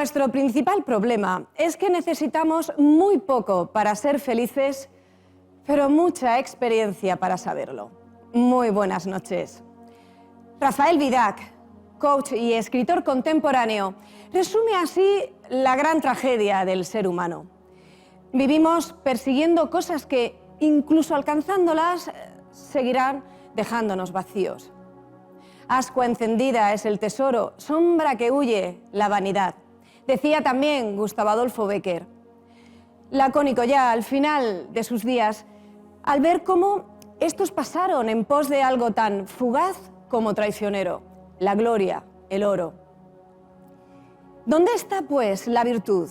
Nuestro principal problema es que necesitamos muy poco para ser felices, pero mucha experiencia para saberlo. Muy buenas noches. Rafael Vidac, coach y escritor contemporáneo, resume así la gran tragedia del ser humano. Vivimos persiguiendo cosas que, incluso alcanzándolas, seguirán dejándonos vacíos. Ascua encendida es el tesoro, sombra que huye, la vanidad. Decía también Gustavo Adolfo Bécquer. Lacónico ya al final de sus días, al ver cómo estos pasaron en pos de algo tan fugaz como traicionero, la gloria, el oro. ¿Dónde está, pues, la virtud?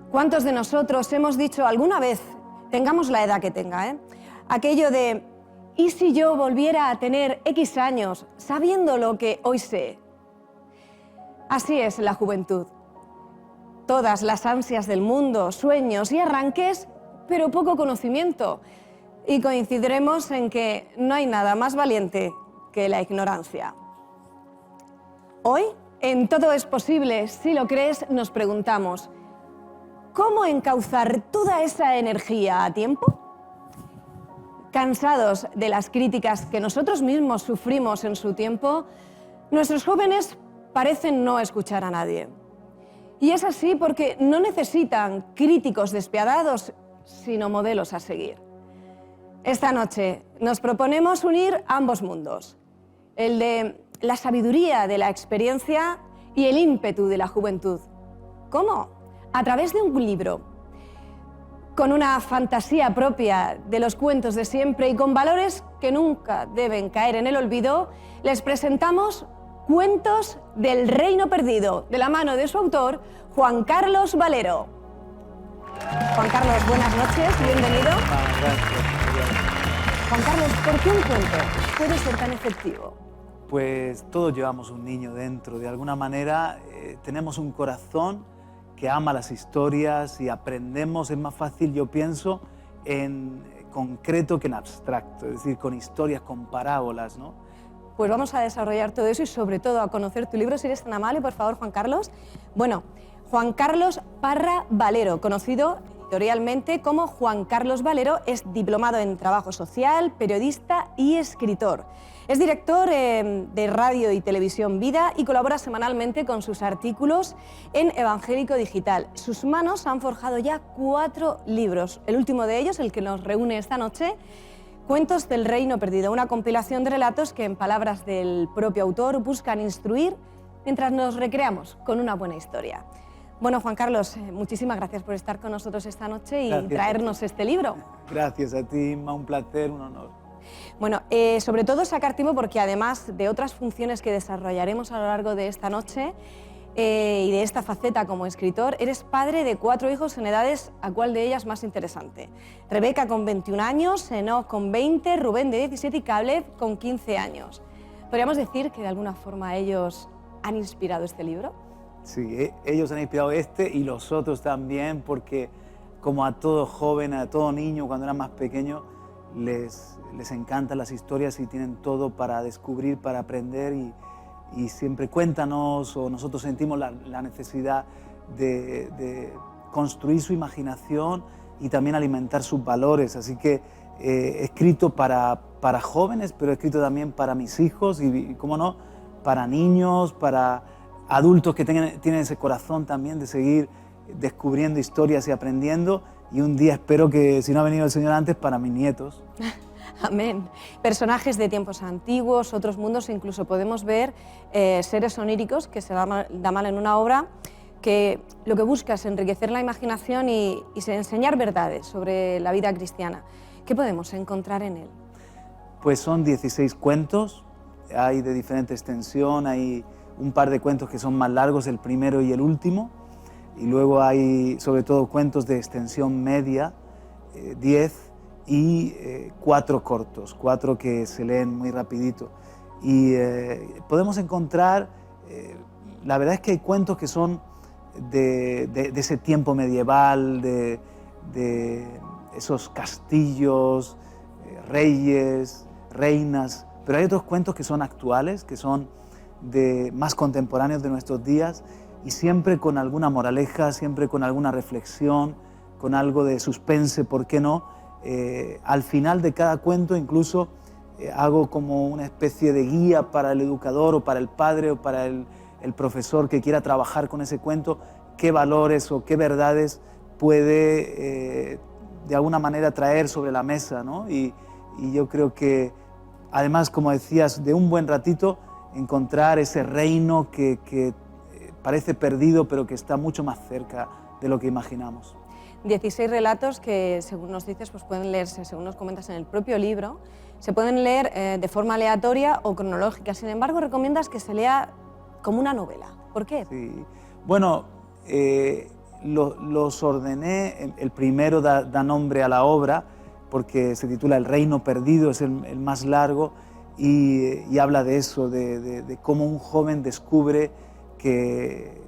¿Cuántos de nosotros hemos dicho alguna vez, tengamos la edad que tenga, aquello de ¿y si yo volviera a tener X años sabiendo lo que hoy sé? Así es la juventud. Todas las ansias del mundo, sueños y arranques, pero poco conocimiento. Y coincidiremos en que no hay nada más valiente que la ignorancia. Hoy, en Todo es posible, si lo crees, nos preguntamos, ¿cómo encauzar toda esa energía a tiempo? Cansados de las críticas que nosotros mismos sufrimos en su tiempo, nuestros jóvenes parecen no escuchar a nadie. Y es así porque no necesitan críticos despiadados, sino modelos a seguir. Esta noche nos proponemos unir ambos mundos, el de la sabiduría de la experiencia y el ímpetu de la juventud. ¿Cómo? A través de un libro, con una fantasía propia de los cuentos de siempre y con valores que nunca deben caer en el olvido, les presentamos Cuentos del Reino Perdido, de la mano de su autor, Juan Carlos Valero. Juan Carlos, buenas noches, bienvenido. Gracias. Juan Carlos, ¿por qué un cuento puede ser tan efectivo? Pues todos llevamos un niño dentro, de alguna manera tenemos un corazón que ama las historias y aprendemos, es más fácil, yo pienso, en concreto que en abstracto, es decir, con historias, con parábolas, ¿no? Pues vamos a desarrollar todo eso y sobre todo a conocer tu libro, si eres tan amable, por favor, Juan Carlos. Bueno, Juan Carlos Parra Valero, conocido editorialmente como Juan Carlos Valero, es diplomado en trabajo social, periodista y escritor. Es director de Radio y Televisión Vida y colabora semanalmente con sus artículos en Evangélico Digital. Sus manos han forjado ya 4 libros, el último de ellos, el que nos reúne esta noche, Cuentos del Reino Perdido, una compilación de relatos que, en palabras del propio autor, buscan instruir mientras nos recreamos con una buena historia. Bueno, Juan Carlos, muchísimas gracias por estar con nosotros esta noche y traernos este libro. Gracias a ti, Inma, un placer, un honor. Bueno, sobre todo sacar tiempo porque además de otras funciones que desarrollaremos a lo largo de esta noche y de esta faceta como escritor, eres padre de 4 hijos en edades, ¿a cuál de ellas más interesante? Rebeca con 21 años, Enoch con 20, Rubén de 17 y Caleb con 15 años. ¿Podríamos decir que de alguna forma ellos han inspirado este libro? Sí, ellos han inspirado este y los otros también, porque como a todo joven, a todo niño cuando era más pequeño, les encantan las historias y tienen todo para descubrir, para aprender y siempre cuéntanos o nosotros sentimos la necesidad de construir su imaginación y también alimentar sus valores. Así que he escrito para jóvenes, pero he escrito también para mis hijos y cómo no, para niños, para adultos que tienen ese corazón también de seguir descubriendo historias y aprendiendo. Y un día espero que, si no ha venido el Señor antes, para mis nietos. Amén. Personajes de tiempos antiguos, otros mundos, incluso podemos ver seres oníricos que se da mal en una obra que lo que busca es enriquecer la imaginación y enseñar verdades sobre la vida cristiana. ¿Qué podemos encontrar en él? Pues son 16 cuentos, hay de diferente extensión, hay un par de cuentos que son más largos, el primero y el último, y luego hay sobre todo cuentos de extensión media, 10, y 4 cortos, 4 que se leen muy rapidito. Y podemos encontrar, la verdad es que hay cuentos que son de ese tiempo medieval, de esos castillos, reyes, reinas, pero hay otros cuentos que son actuales, que son más contemporáneos de nuestros días y siempre con alguna moraleja, siempre con alguna reflexión, con algo de suspense, ¿por qué no? Al final de cada cuento incluso hago como una especie de guía para el educador o para el padre o para el profesor que quiera trabajar con ese cuento, qué valores o qué verdades puede de alguna manera traer sobre la mesa, ¿no? Y yo creo que además, como decías, de un buen ratito encontrar ese reino que parece perdido pero que está mucho más cerca de lo que imaginamos. 16 relatos que, según nos dices, pues pueden leerse, según nos comentas en el propio libro, se pueden leer de forma aleatoria o cronológica. Sin embargo, recomiendas que se lea como una novela. ¿Por qué? Sí. Bueno, los ordené. El primero da nombre a la obra porque se titula El Reino Perdido, es el más largo y habla de eso, de cómo un joven descubre que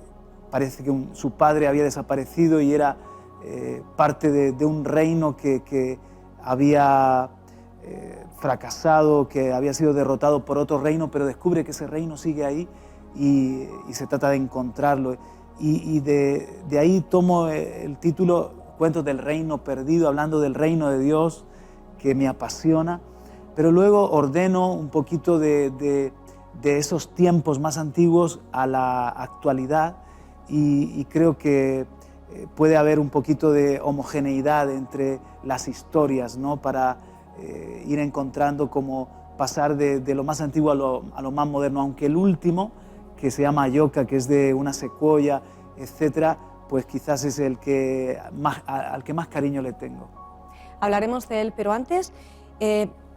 parece que su padre había desaparecido y era parte de un reino que había fracasado, que había sido derrotado por otro reino, pero descubre que ese reino sigue ahí y se trata de encontrarlo. Y de ahí tomo el título Cuentos del Reino Perdido, hablando del reino de Dios, que me apasiona, pero luego ordeno un poquito de esos tiempos más antiguos a la actualidad y creo que puede haber un poquito de homogeneidad entre las historias, ¿no? Para ir encontrando cómo pasar de lo más antiguo a lo más moderno, aunque el último, que se llama Ayoka, que es de una secuoya, etcétera, pues quizás es al que más cariño le tengo. Hablaremos de él, pero antes,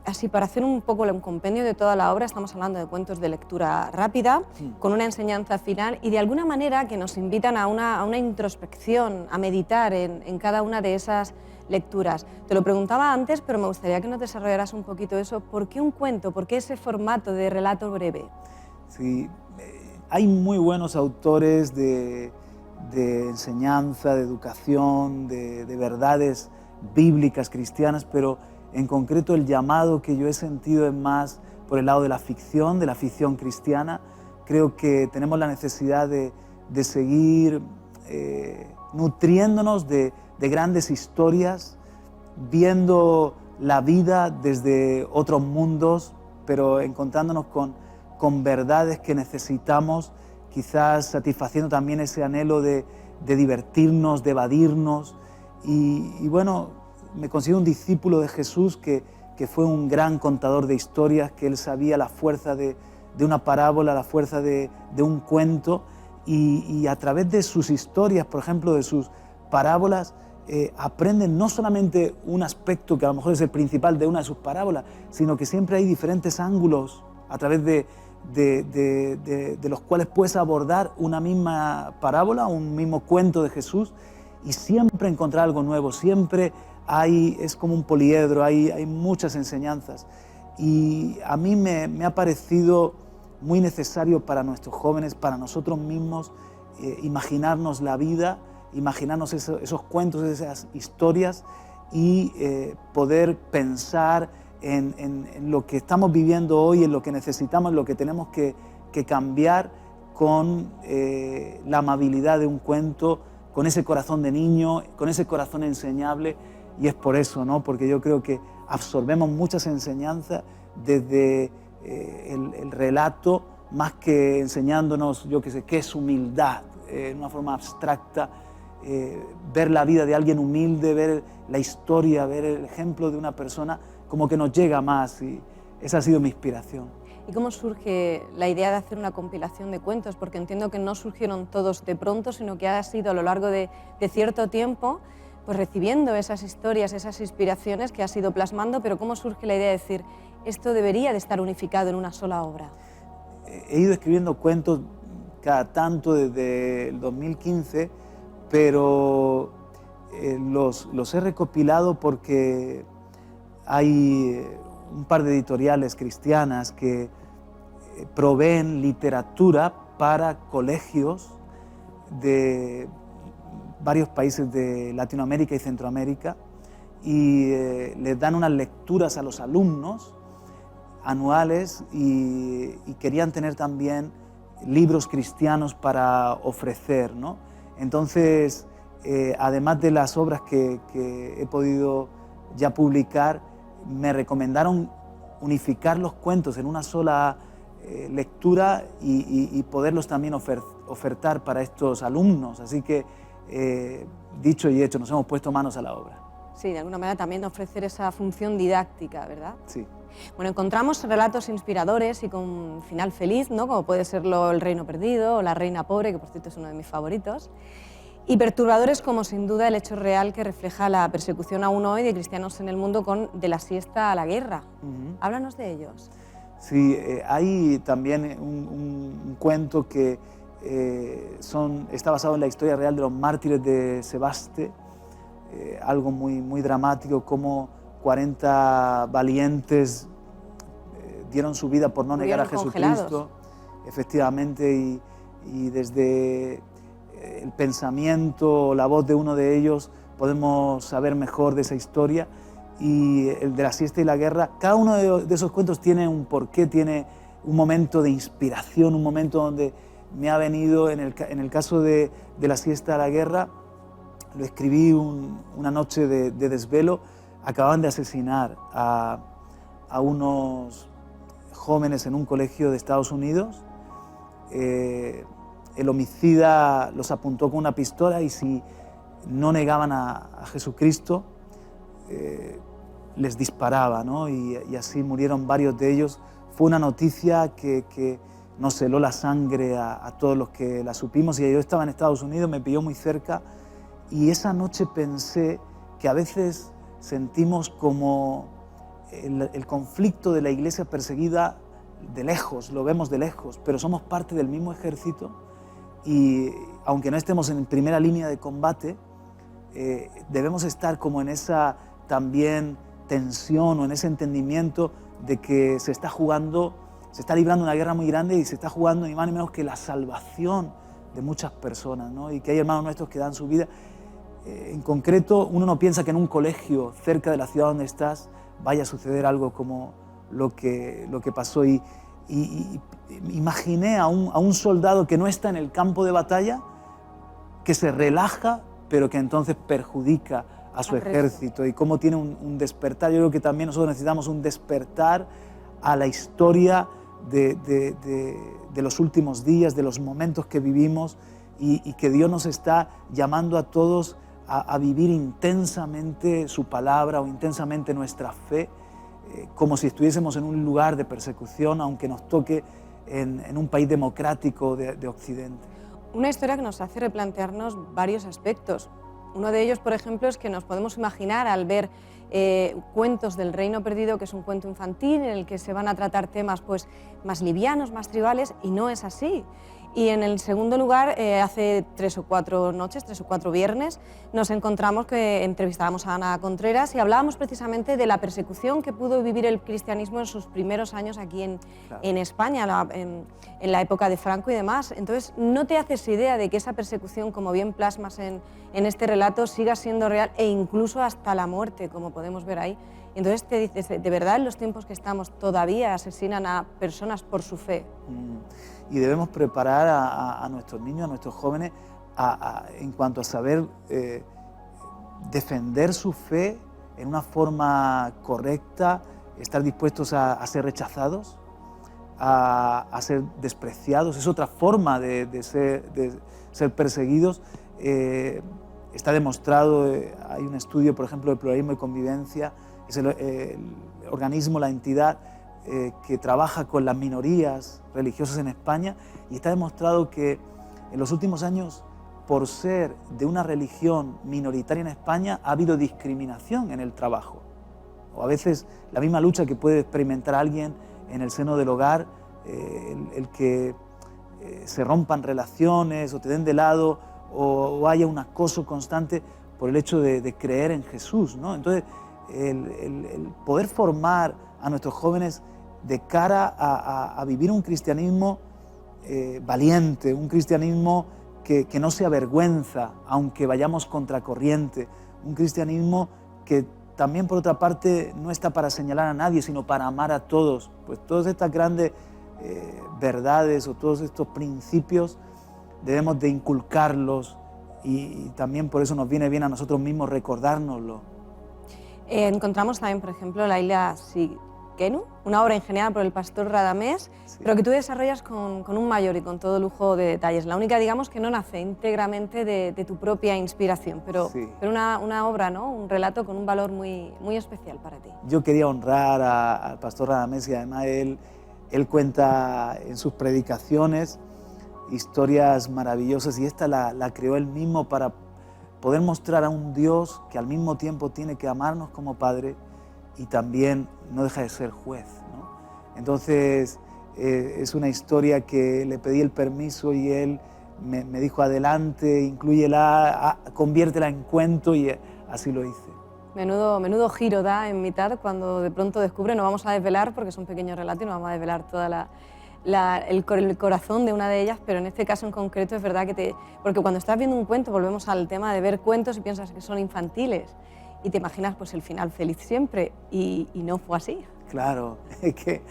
así para hacer un poco un compendio de toda la obra, estamos hablando de cuentos de lectura rápida, con una enseñanza final y de alguna manera que nos invitan a una introspección, a meditar en cada una de esas lecturas. Te lo preguntaba antes, pero me gustaría que nos desarrollaras un poquito eso. ¿Por qué un cuento? ¿Por qué ese formato de relato breve? Sí, hay muy buenos autores de enseñanza, de educación, de verdades bíblicas, cristianas, pero en concreto el llamado que yo he sentido es más por el lado de la ficción cristiana. Creo que tenemos la necesidad de seguir nutriéndonos de grandes historias, viendo la vida desde otros mundos, pero encontrándonos con verdades que necesitamos, quizás satisfaciendo también ese anhelo de divertirnos, de evadirnos. Y bueno, me considero un discípulo de Jesús que fue un gran contador de historias, que él sabía la fuerza de una parábola, la fuerza de un cuento, y a través de sus historias, por ejemplo, de sus parábolas, aprenden no solamente un aspecto que a lo mejor es el principal de una de sus parábolas, sino que siempre hay diferentes ángulos a través de los cuales puedes abordar una misma parábola, un mismo cuento de Jesús, y siempre encontrar algo nuevo, siempre es como un poliedro, hay muchas enseñanzas. Y a mí me ha parecido muy necesario para nuestros jóvenes, para nosotros mismos, imaginarnos la vida, imaginarnos esos cuentos, esas historias y poder pensar en lo que estamos viviendo hoy, en lo que necesitamos, en lo que tenemos que cambiar con la amabilidad de un cuento, con ese corazón de niño, con ese corazón enseñable. Y es por eso, ¿no? Porque yo creo que absorbemos muchas enseñanzas desde el relato, más que enseñándonos, yo qué sé, qué es humildad, de una forma abstracta, ver la vida de alguien humilde, ver la historia, ver el ejemplo de una persona, como que nos llega más, y esa ha sido mi inspiración. ¿Y cómo surge la idea de hacer una compilación de cuentos? Porque entiendo que no surgieron todos de pronto, sino que ha sido a lo largo de cierto tiempo, pues recibiendo esas historias, esas inspiraciones que has ido plasmando, pero ¿cómo surge la idea de decir, esto debería de estar unificado en una sola obra? He ido escribiendo cuentos cada tanto desde el 2015, pero los he recopilado porque hay un par de editoriales cristianas que proveen literatura para colegios de varios países de Latinoamérica y Centroamérica y les dan unas lecturas a los alumnos anuales y querían tener también libros cristianos para ofrecer, ¿no? Entonces, además de las obras que he podido ya publicar, me recomendaron unificar los cuentos en una sola lectura y poderlos también ofertar para estos alumnos. Así que, dicho y hecho, nos hemos puesto manos a la obra. Sí, de alguna manera también ofrecer esa función didáctica, ¿verdad? Sí. Bueno, encontramos relatos inspiradores y con final feliz, ¿no? Como puede serlo El reino perdido o La reina pobre, que por cierto es uno de mis favoritos, y perturbadores como sin duda el hecho real que refleja la persecución aún hoy de cristianos en el mundo con De la siesta a la guerra. Háblanos de ellos. Sí, hay también un cuento que está basado en la historia real de los mártires de Sebaste, algo muy dramático, como 40 valientes dieron su vida por no negar a Jesucristo, efectivamente, y desde el pensamiento, la voz de uno de ellos, podemos saber mejor de esa historia. Y el de la siesta y la guerra, cada uno de esos cuentos tiene un porqué, tiene un momento de inspiración, un momento donde me ha venido, en el caso de la siesta a la guerra, lo escribí una noche de desvelo. Acababan de asesinar a unos jóvenes en un colegio de Estados Unidos. El homicida los apuntó con una pistola y si no negaban a Jesucristo, les disparaba, ¿no? Y así murieron varios de ellos. Fue una noticia que nos heló la sangre a todos los que la supimos. Y yo estaba en Estados Unidos, me pilló muy cerca, y esa noche pensé que a veces sentimos como el conflicto de la iglesia perseguida de lejos, lo vemos de lejos, pero somos parte del mismo ejército, y aunque no estemos en primera línea de combate, debemos estar como en esa también tensión o en ese entendimiento de que se está librando una guerra muy grande y se está jugando ni más ni menos que la salvación de muchas personas, ¿no? Y que hay hermanos nuestros que dan su vida. En concreto, uno no piensa que en un colegio cerca de la ciudad donde estás vaya a suceder algo como lo que pasó. Y imaginé a un soldado que no está en el campo de batalla, que se relaja, pero que entonces perjudica a su ejército, y cómo tiene un despertar. Yo creo que también nosotros necesitamos un despertar a la historia de los últimos días, de los momentos que vivimos, y que Dios nos está llamando a todos a vivir intensamente su palabra o intensamente nuestra fe, como si estuviésemos en un lugar de persecución, aunque nos toque en un país democrático de Occidente. Una historia que nos hace replantearnos varios aspectos. Uno de ellos, por ejemplo, es que nos podemos imaginar al ver cuentos del Reino Perdido, que es un cuento infantil en el que se van a tratar temas pues, más livianos, más tribales, y no es así. Y en el segundo lugar, hace 3 o 4 noches, 3 o 4 viernes, nos encontramos que entrevistábamos a Ana Contreras y hablábamos precisamente de la persecución que pudo vivir el cristianismo en sus primeros años aquí en España, en la época de Franco y demás. Entonces, ¿no te haces idea de que esa persecución, como bien plasmas en este relato, siga siendo real e incluso hasta la muerte, como podemos ver ahí? Y entonces te dices, ¿de verdad en los tiempos que estamos todavía asesinan a personas por su fe? Y debemos preparar a nuestros niños, a nuestros jóvenes, en cuanto a saber defender su fe en una forma correcta, estar dispuestos a ser rechazados, a ser despreciados. Es otra forma de ser perseguidos. Está demostrado, hay un estudio, por ejemplo, de pluralismo y convivencia, es el organismo, la entidad que trabaja con las minorías religiosas en España, y está demostrado que en los últimos años, por ser de una religión minoritaria en España, ha habido discriminación en el trabajo. O a veces la misma lucha que puede experimentar alguien en el seno del hogar, el que se rompan relaciones o te den de lado o haya un acoso constante por el hecho de creer en Jesús, ¿no? Entonces, el poder formar a nuestros jóvenes de cara a vivir un cristianismo valiente, un cristianismo que no se avergüenza aunque vayamos contracorriente, un cristianismo que también por otra parte no está para señalar a nadie, sino para amar a todos. Pues todas estas grandes verdades o todos estos principios debemos de inculcarlos y también por eso nos viene bien a nosotros mismos recordárnoslo. Encontramos también, por ejemplo, la isla Sigenu, una obra ingeniada por el pastor Radamés, Sí. pero que tú desarrollas con un mayor y con todo lujo de detalles. La única, digamos, que no nace íntegramente de tu propia inspiración, pero, Sí. pero una obra, ¿no? Un relato con un valor muy, muy especial para ti. Yo quería honrar al pastor Radamés y además él cuenta en sus predicaciones historias maravillosas y esta la creó él mismo para poder mostrar a un Dios que al mismo tiempo tiene que amarnos como Padre y también no deja de ser juez, ¿no? Entonces es una historia que le pedí el permiso y él me dijo adelante, inclúyela, conviértela en cuento y así lo hice. Menudo giro da en mitad cuando de pronto descubre, no vamos a desvelar porque es un pequeño relato y no vamos a desvelar toda el corazón de una de ellas, pero en este caso en concreto es verdad que porque cuando estás viendo un cuento, volvemos al tema de ver cuentos y piensas que son infantiles y te imaginas pues el final feliz siempre y no fue así. Claro, es que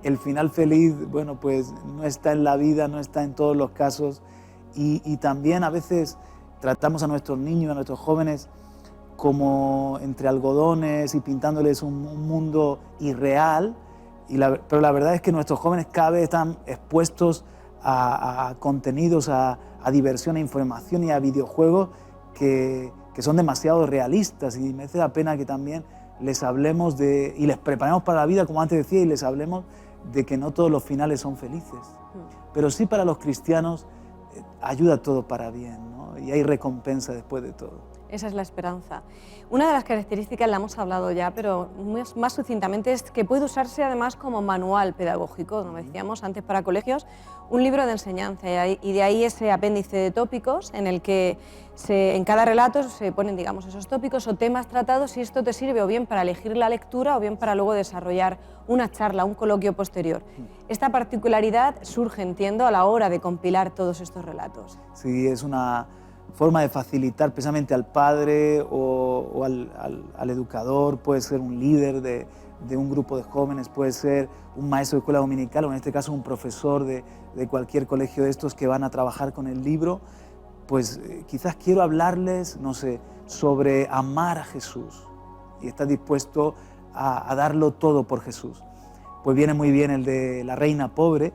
el final feliz, bueno, pues no está en la vida, no está en todos los casos y también a veces tratamos a nuestros niños, a nuestros jóvenes como entre algodones y pintándoles un mundo irreal, pero la verdad es que nuestros jóvenes cada vez están expuestos a contenidos, a diversión, a información y a videojuegos que son demasiado realistas y merece la pena que también les hablemos y les preparemos para la vida, como antes decía, y les hablemos de que no todos los finales son felices, pero sí para los cristianos ayuda todo para bien, ¿no? Y hay recompensa después de todo. Esa es la esperanza. Una de las características, la hemos hablado ya, pero más sucintamente, es que puede usarse además como manual pedagógico, como decíamos antes, para colegios, un libro de enseñanza, y de ahí ese apéndice de tópicos en el que en cada relato se ponen, digamos, esos tópicos o temas tratados y esto te sirve o bien para elegir la lectura o bien para luego desarrollar una charla, un coloquio posterior. Esta particularidad surge, entiendo, a la hora de compilar todos estos relatos. Sí, es una forma de facilitar precisamente al padre o al educador, puede ser un líder de un grupo de jóvenes, puede ser un maestro de escuela dominical o en este caso un profesor de cualquier colegio de estos que van a trabajar con el libro, pues quizás quiero hablarles, no sé, sobre amar a Jesús y estar dispuesto a darlo todo por Jesús. Pues viene muy bien el de la reina pobre,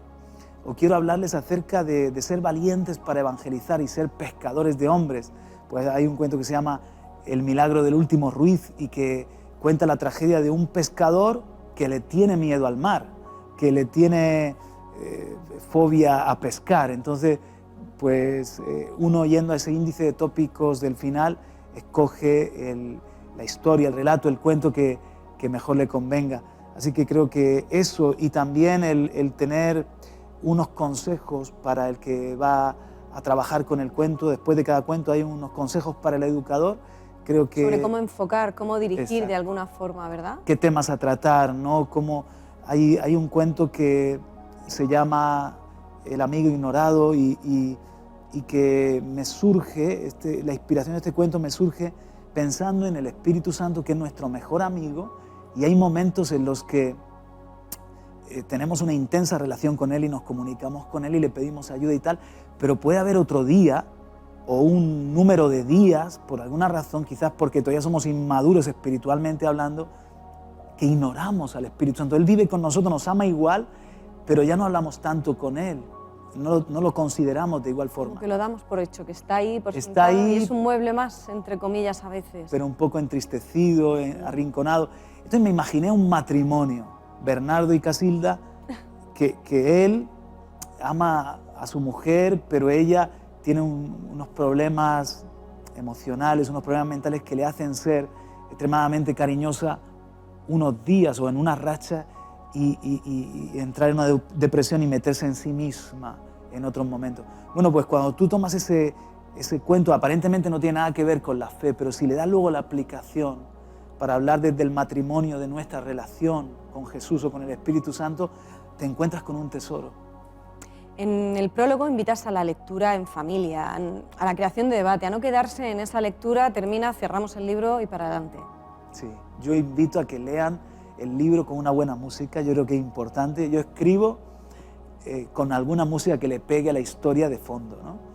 o quiero hablarles acerca de ser valientes para evangelizar y ser pescadores de hombres. Pues hay un cuento que se llama El milagro del último Ruiz y que cuenta la tragedia de un pescador que le tiene miedo al mar, que le tiene fobia a pescar. Entonces, pues uno yendo a ese índice de tópicos del final, escoge la historia, el relato, el cuento que mejor le convenga. Así que creo que eso y también el tener unos consejos para el que va a trabajar con el cuento. Después de cada cuento hay unos consejos para el educador. Creo que sobre cómo enfocar, cómo dirigir. Exacto. De alguna forma, ¿verdad? Qué temas a tratar, ¿no? Como hay un cuento que se llama El amigo ignorado y que me surge, la inspiración de este cuento me surge pensando en el Espíritu Santo, que es nuestro mejor amigo, y hay momentos en los que tenemos una intensa relación con Él y nos comunicamos con Él y le pedimos ayuda y tal, pero puede haber otro día o un número de días, por alguna razón, quizás porque todavía somos inmaduros espiritualmente hablando, que ignoramos al Espíritu Santo. Él vive con nosotros, nos ama igual, pero ya no hablamos tanto con Él, no lo consideramos de igual forma. Que lo damos por hecho, que está ahí, por está sentado, ahí, y es un mueble más, entre comillas, a veces. Pero un poco entristecido, arrinconado. Entonces me imaginé un matrimonio, Bernardo y Casilda, que él ama a su mujer, pero ella tiene unos problemas emocionales, unos problemas mentales que le hacen ser extremadamente cariñosa unos días o en una racha y entrar en una depresión y meterse en sí misma en otros momentos. Bueno, pues cuando tú tomas ese cuento, aparentemente no tiene nada que ver con la fe, pero si le das luego la aplicación para hablar desde el matrimonio de nuestra relación con Jesús o con el Espíritu Santo, te encuentras con un tesoro. En el prólogo invitas a la lectura en familia, a la creación de debate, a no quedarse en esa lectura, termina, cerramos el libro y para adelante. Sí, yo invito a que lean el libro con una buena música, yo creo que es importante. Yo escribo con alguna música que le pegue a la historia de fondo, ¿no?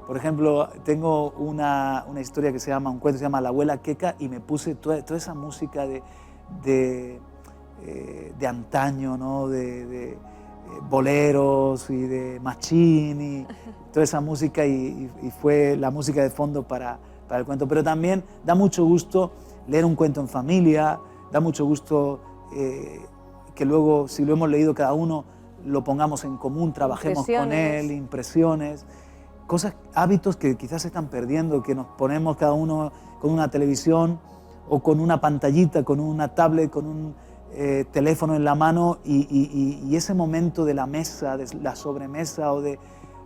Por ejemplo, tengo una historia que se llama, un cuento que se llama La abuela Queca, y me puse toda esa música de antaño, ¿no? De boleros y de machín y toda esa música, y fue la música de fondo para el cuento. Pero también da mucho gusto leer un cuento en familia, da mucho gusto que luego, si lo hemos leído cada uno, lo pongamos en común, trabajemos con él, impresiones, cosas, hábitos que quizás se están perdiendo, que nos ponemos cada uno con una televisión o con una pantallita, con una tablet, con un teléfono en la mano, y ese momento de la mesa, de la sobremesa, o de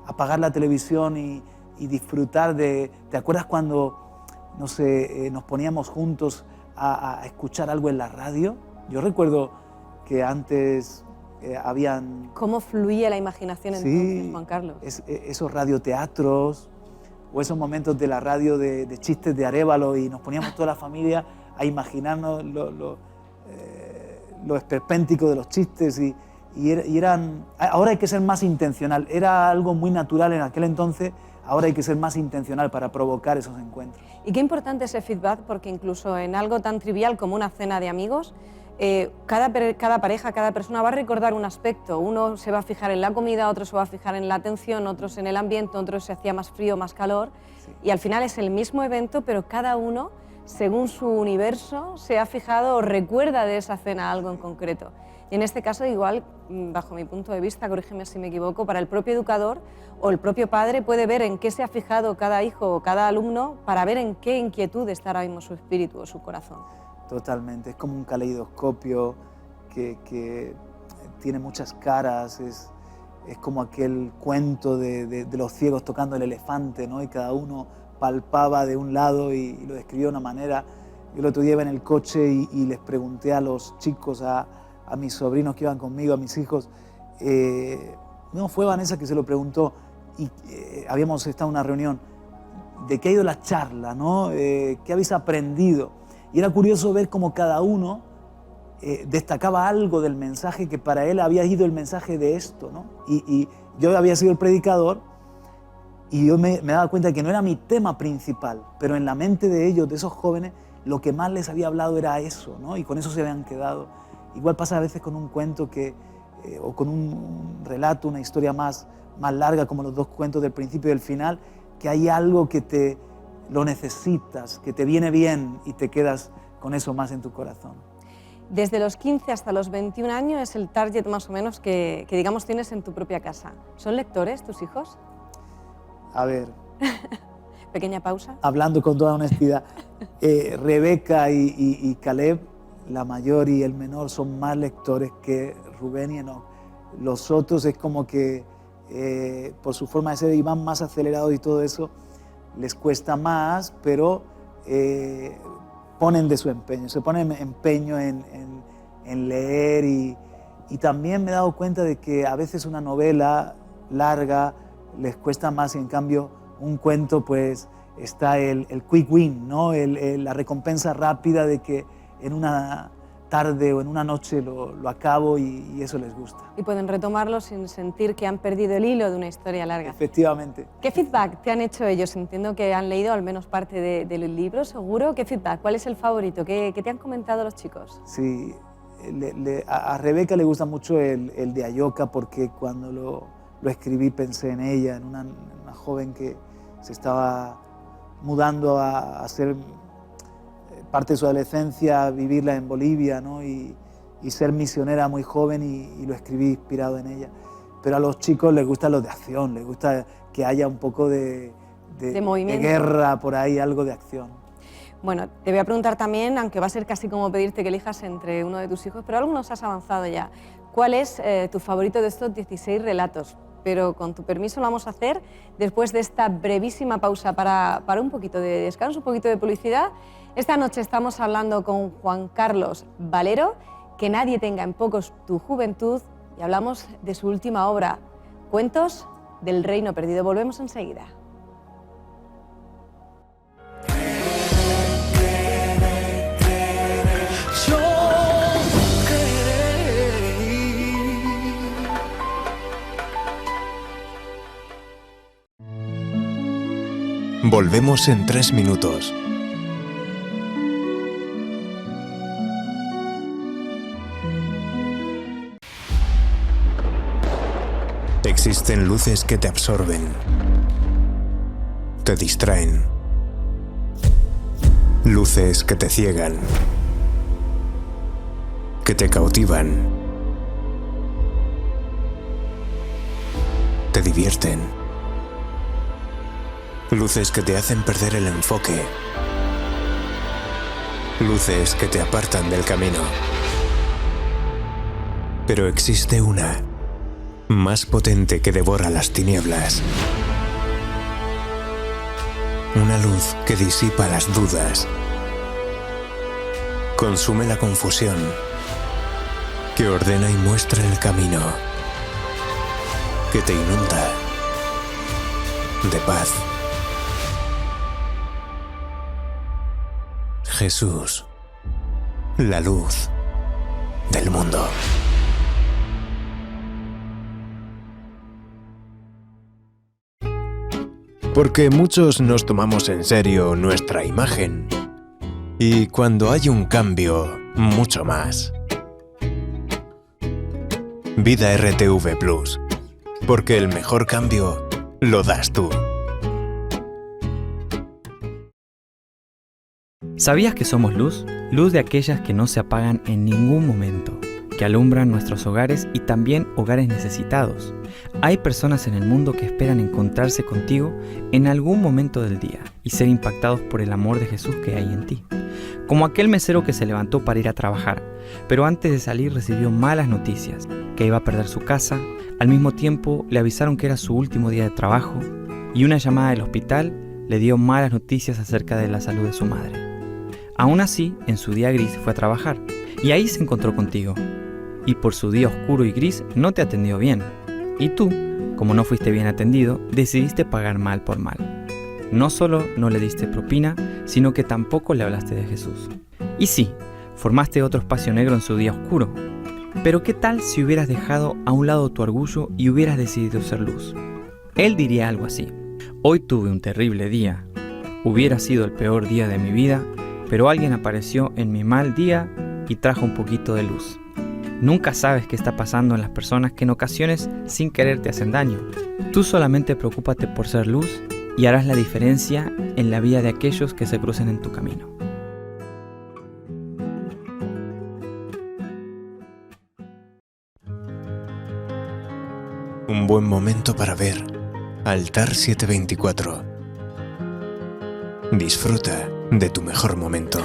apagar la televisión y disfrutar de... ¿Te acuerdas cuando, no sé, nos poníamos juntos a escuchar algo en la radio? Yo recuerdo que antes habían... ¿Cómo fluía la imaginación entonces, Juan Carlos? Esos radioteatros o esos momentos de la radio de chistes de Arévalo, y nos poníamos toda la familia a imaginarnos lo esperpéntico de los chistes, y eran... Ahora hay que ser más intencional. Era algo muy natural en aquel entonces, ahora hay que ser más intencional para provocar esos encuentros. Y qué importante ese feedback, porque incluso en algo tan trivial como una cena de amigos, cada pareja, cada persona va a recordar un aspecto. Uno se va a fijar en la comida, otro se va a fijar en la atención, otros en el ambiente, otros se hacía más frío, más calor. Sí. Y al final es el mismo evento, pero cada uno, según su universo, se ha fijado o recuerda de esa cena algo en concreto. Y en este caso, igual, bajo mi punto de vista, corrígeme si me equivoco, para el propio educador o el propio padre puede ver en qué se ha fijado cada hijo o cada alumno para ver en qué inquietud está ahora mismo su espíritu o su corazón. Totalmente, es como un caleidoscopio que tiene muchas caras, es como aquel cuento de los ciegos tocando el elefante, ¿no? Y cada uno palpaba de un lado y lo describía de una manera. Yo el otro día iba en el coche y les pregunté a los chicos, a mis sobrinos que iban conmigo, a mis hijos, no, fue Vanessa que se lo preguntó, y habíamos estado en una reunión, ¿de qué ha ido la charla, ¿no? ¿Qué habéis aprendido? Y era curioso ver cómo cada uno destacaba algo del mensaje, que para él había ido el mensaje de esto, ¿no? Y yo había sido el predicador, y yo me daba cuenta de que no era mi tema principal, pero en la mente de ellos, de esos jóvenes, lo que más les había hablado era eso, ¿no? Y con eso se habían quedado. Igual pasa a veces con un cuento o con un relato, una historia más larga, como los dos cuentos del principio y del final, que hay algo que lo necesitas, que te viene bien y te quedas con eso más en tu corazón. Desde los 15 hasta los 21 años es el target más o menos que digamos tienes en tu propia casa. ¿Son lectores tus hijos? A ver... Pequeña pausa. Hablando con toda honestidad, Rebeca y Caleb, la mayor y el menor, son más lectores que Rubén y Enoch. Los otros es como que por su forma de ser y van más acelerados y todo eso, les cuesta más, pero ponen de su empeño, se ponen empeño en leer, y también me he dado cuenta de que a veces una novela larga les cuesta más, y en cambio un cuento pues está el quick win, ¿no? La recompensa rápida de que en una tarde o en una noche lo acabo, y eso les gusta. Y pueden retomarlo sin sentir que han perdido el hilo de una historia larga. Efectivamente. ¿Qué feedback te han hecho ellos? Entiendo que han leído al menos parte del libro, seguro. ¿Qué feedback? ¿Cuál es el favorito? ¿Qué te han comentado los chicos? Sí, a Rebeca le gusta mucho el de Ayoka, porque cuando lo escribí pensé en ella, en una joven que se estaba mudando a ser parte de su adolescencia, vivirla en Bolivia, ¿no? y ser misionera muy joven, y lo escribí inspirado en ella. Pero a los chicos les gustan los de acción, les gusta que haya un poco de guerra por ahí, algo de acción. Bueno, te voy a preguntar también, aunque va a ser casi como pedirte que elijas entre uno de tus hijos, pero algo nos has avanzado ya. ¿Cuál es tu favorito de estos 16 relatos? Pero con tu permiso lo vamos a hacer después de esta brevísima pausa para un poquito de descanso, un poquito de publicidad. Esta noche estamos hablando con Juan Carlos Valero, Que nadie tenga en pocos tu juventud, y hablamos de su última obra, Cuentos del Reino Perdido. Volvemos enseguida. Volvemos en 3 minutos. Existen luces que te absorben, te distraen, luces que te ciegan, que te cautivan, te divierten, luces que te hacen perder el enfoque, luces que te apartan del camino. Pero existe una más potente que devora las tinieblas. Una luz que disipa las dudas, consume la confusión, que ordena y muestra el camino, que te inunda de paz. Jesús, la luz del mundo. Porque muchos nos tomamos en serio nuestra imagen. Y cuando hay un cambio, mucho más. Vida RTV Plus. Porque el mejor cambio lo das tú. ¿Sabías que somos luz? Luz de aquellas que no se apagan en ningún momento, que alumbran nuestros hogares y también hogares necesitados. Hay personas en el mundo que esperan encontrarse contigo en algún momento del día y ser impactados por el amor de Jesús que hay en ti. Como aquel mesero que se levantó para ir a trabajar, pero antes de salir recibió malas noticias, que iba a perder su casa. Al mismo tiempo le avisaron que era su último día de trabajo y una llamada del hospital le dio malas noticias acerca de la salud de su madre. Aún así, en su día gris fue a trabajar y ahí se encontró contigo. Y por su día oscuro y gris no te atendió bien. Y tú, como no fuiste bien atendido, decidiste pagar mal por mal. No solo no le diste propina, sino que tampoco le hablaste de Jesús. Y sí, formaste otro espacio negro en su día oscuro. Pero ¿qué tal si hubieras dejado a un lado tu orgullo y hubieras decidido ser luz? Él diría algo así: hoy tuve un terrible día. Hubiera sido el peor día de mi vida, pero alguien apareció en mi mal día y trajo un poquito de luz. Nunca sabes qué está pasando en las personas que en ocasiones sin querer te hacen daño. Tú solamente preocúpate por ser luz y harás la diferencia en la vida de aquellos que se crucen en tu camino. Un buen momento para ver Altar 724. Disfruta de tu mejor momento.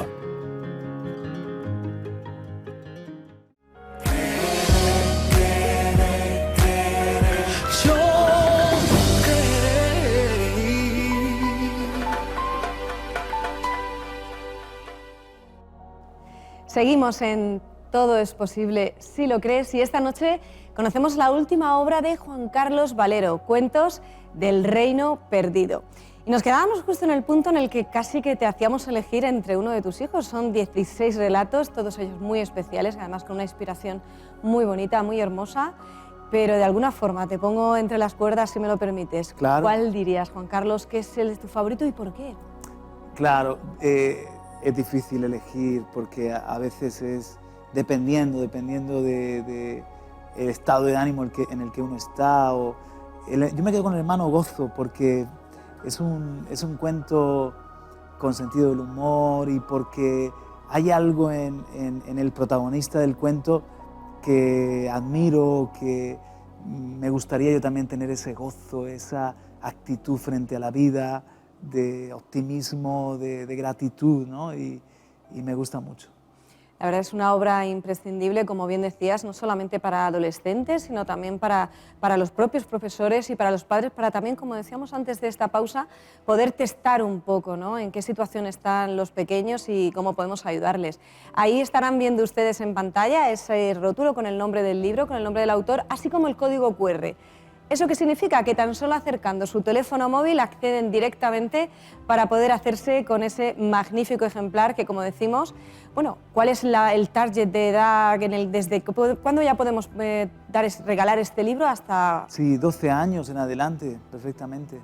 Seguimos en Todo es posible si lo crees y esta noche conocemos la última obra de Juan Carlos Valero, Cuentos del Reino Perdido. Y nos quedábamos justo en el punto en el que casi que te hacíamos elegir entre uno de tus hijos. Son 16 relatos, todos ellos muy especiales, además con una inspiración muy bonita, muy hermosa. Pero de alguna forma te pongo entre las cuerdas, si me lo permites. Claro. ¿Cuál dirías, Juan Carlos, que es tu favorito y por qué? Claro, es difícil elegir porque a veces es dependiendo de el estado de ánimo en el que uno está. Yo me quedo con el hermano Gozo porque es un cuento con sentido del humor y porque hay algo en el protagonista del cuento que admiro, que me gustaría yo también tener ese gozo, esa actitud frente a la vida, de optimismo, de gratitud, ¿no? Y me gusta mucho. La verdad es una obra imprescindible, como bien decías, no solamente para adolescentes, sino también para los propios profesores y para los padres, para también, como decíamos antes de esta pausa, poder testar un poco, ¿no?, en qué situación están los pequeños y cómo podemos ayudarles. Ahí estarán viendo ustedes en pantalla ese rótulo con el nombre del libro, con el nombre del autor, así como el código QR. ¿Eso qué significa? Que tan solo acercando su teléfono móvil acceden directamente para poder hacerse con ese magnífico ejemplar que, como decimos, bueno, ¿cuál es el target de edad? ¿Desde cuándo ya podemos regalar este libro hasta...? Sí, 12 años en adelante, perfectamente.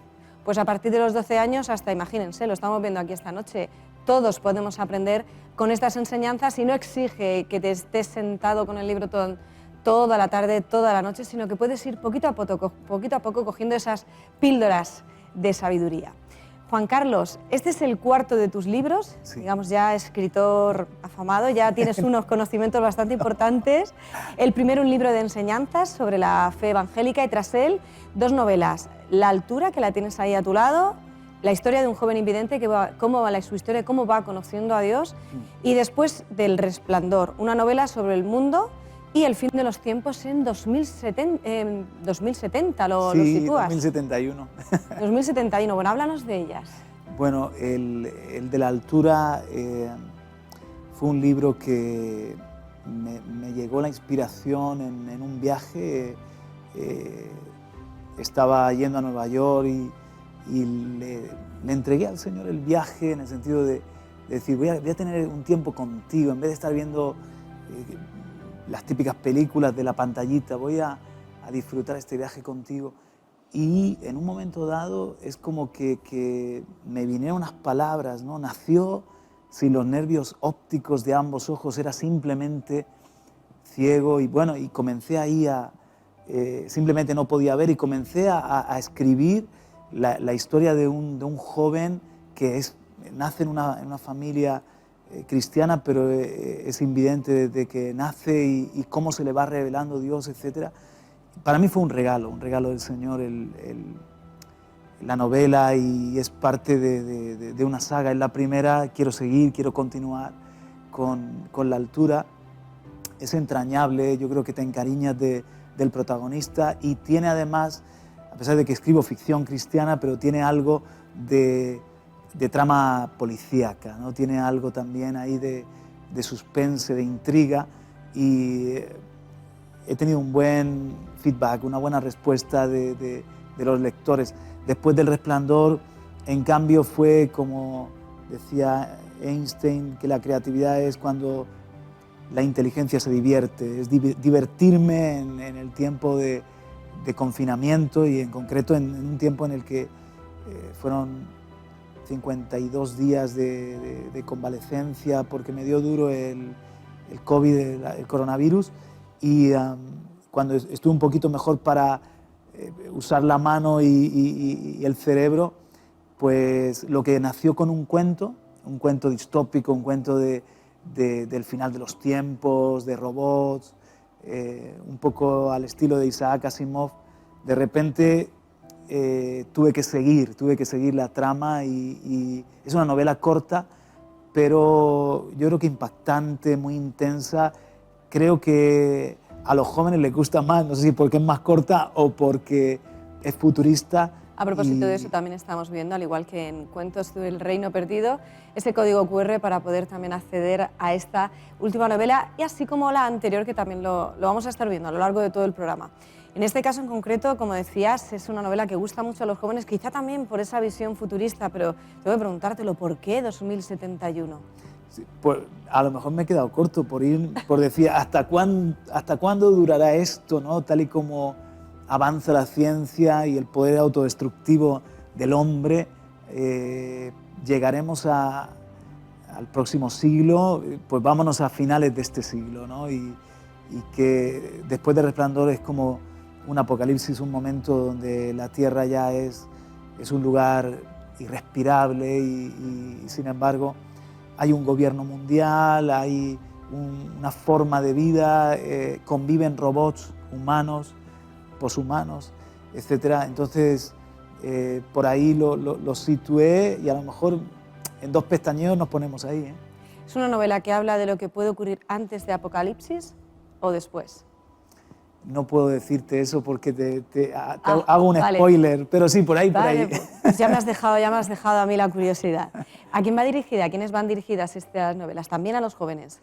Pues a partir de los 12 años hasta, imagínense, lo estamos viendo aquí esta noche, todos podemos aprender con estas enseñanzas y no exige que te estés sentado con el libro toda la tarde, toda la noche, sino que puedes ir poquito a poco cogiendo esas píldoras de sabiduría. Juan Carlos, este es el cuarto de tus libros, Sí. digamos ya escritor afamado, ya tienes unos conocimientos bastante importantes. El primero, un libro de enseñanzas sobre la fe evangélica y tras él, 2 novelas, La altura, que la tienes ahí a tu lado, la historia de un joven invidente, cómo va su historia, cómo va conociendo a Dios, y después del Resplandor, una novela sobre el mundo y el fin de los tiempos en 2070, lo Sí, sitúas. 2071. 2071, bueno, háblanos de ellas. Bueno, el de la altura fue un libro que me llegó la inspiración en un viaje. Estaba yendo a Nueva York y le entregué al Señor el viaje en el sentido de decir, voy a tener un tiempo contigo, en vez de estar viendo las típicas películas de la pantallita, voy a disfrutar este viaje contigo. Y en un momento dado es como que me vinieron unas palabras, ¿no? Nació sin los nervios ópticos de ambos ojos, era simplemente ciego y bueno, y comencé ahí simplemente no podía ver y comencé a escribir la historia de un joven que nace en una familia cristiana, pero es invidente desde que nace y cómo se le va revelando Dios, etc. Para mí fue un regalo del Señor la novela y es parte de una saga. Es la primera, quiero seguir, quiero continuar con la altura. Es entrañable, yo creo que te encariñas del protagonista y tiene además, a pesar de que escribo ficción cristiana, pero tiene algo de trama policíaca, ¿no? Tiene algo también ahí de suspense, de intriga y he tenido un buen feedback, una buena respuesta de los lectores. Después del Resplandor, en cambio, fue como decía Einstein, que la creatividad es cuando la inteligencia se divierte, es divertirme en el tiempo de confinamiento y en concreto en un tiempo en el que fueron 52 días de convalecencia porque me dio duro el COVID, el coronavirus, y cuando estuve un poquito mejor para usar la mano y el cerebro, pues lo que nació con un cuento distópico, un cuento del final de los tiempos, de robots, un poco al estilo de Isaac Asimov, de repente tuve que seguir la trama y es una novela corta, pero yo creo que impactante, muy intensa. Creo que a los jóvenes les gusta más, no sé si porque es más corta o porque es futurista. A propósito de eso, también estamos viendo, al igual que en Cuentos del Reino Perdido, ese código QR para poder también acceder a esta última novela y así como la anterior, que también lo vamos a estar viendo a lo largo de todo el programa. En este caso en concreto, como decías, es una novela que gusta mucho a los jóvenes, quizá también por esa visión futurista, pero tengo que preguntártelo, ¿por qué 2071? Sí, pues, a lo mejor me he quedado corto por decir ¿hasta cuándo durará esto, ¿no? Tal y como avanza la ciencia y el poder autodestructivo del hombre, llegaremos al próximo siglo, pues vámonos a finales de este siglo, ¿no? Y que después de Resplandor es como un apocalipsis, un momento donde la Tierra ya es un lugar irrespirable y sin embargo hay un gobierno mundial, hay una forma de vida, conviven robots, humanos, poshumanos, etc. Entonces, por ahí lo situé y a lo mejor en 2 pestañeos nos ponemos ahí, ¿eh? ¿Es una novela que habla de lo que puede ocurrir antes de Apocalipsis o después? No puedo decirte eso porque te hago un spoiler, pero sí, por ahí. Pues ya me has dejado a mí la curiosidad. ¿A quién va dirigida? ¿A quiénes van dirigidas estas novelas? ¿También a los jóvenes?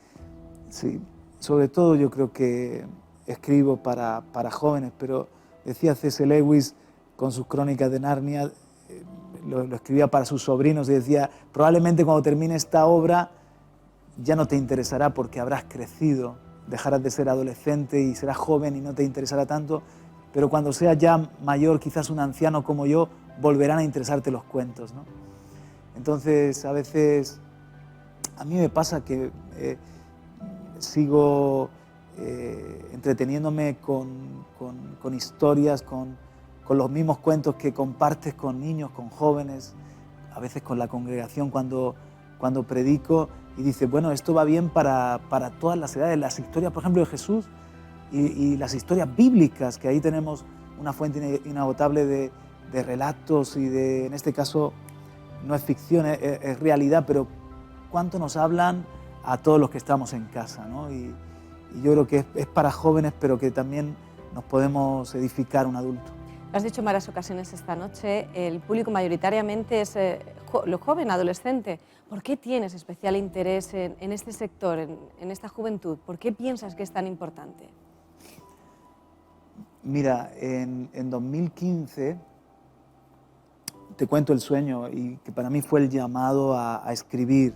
Sí, sobre todo yo creo que escribo para jóvenes, pero decía C.S. Lewis con sus Crónicas de Narnia, lo escribía para sus sobrinos y decía, probablemente cuando termine esta obra ya no te interesará porque habrás crecido, dejarás de ser adolescente y serás joven y no te interesará tanto, pero cuando seas ya mayor, quizás un anciano como yo, volverán a interesarte los cuentos, ¿no? Entonces, a veces, a mí me pasa que sigo entreteniéndome con historias, con los mismos cuentos que compartes con niños, con jóvenes, a veces con la congregación cuando predico, y dices, bueno, esto va bien para todas las edades. Las historias, por ejemplo, de Jesús y las historias bíblicas, que ahí tenemos una fuente inagotable de relatos y en este caso, no es ficción, es realidad, pero cuánto nos hablan a todos los que estamos en casa, ¿no? Y yo creo que es para jóvenes, pero que también nos podemos edificar un adulto. Lo has dicho en varias ocasiones esta noche, el público mayoritariamente es lo joven, adolescente. ¿Por qué tienes especial interés en este sector, en esta juventud? ¿Por qué piensas que es tan importante? Mira, en 2015, te cuento el sueño, y que para mí fue el llamado a escribir.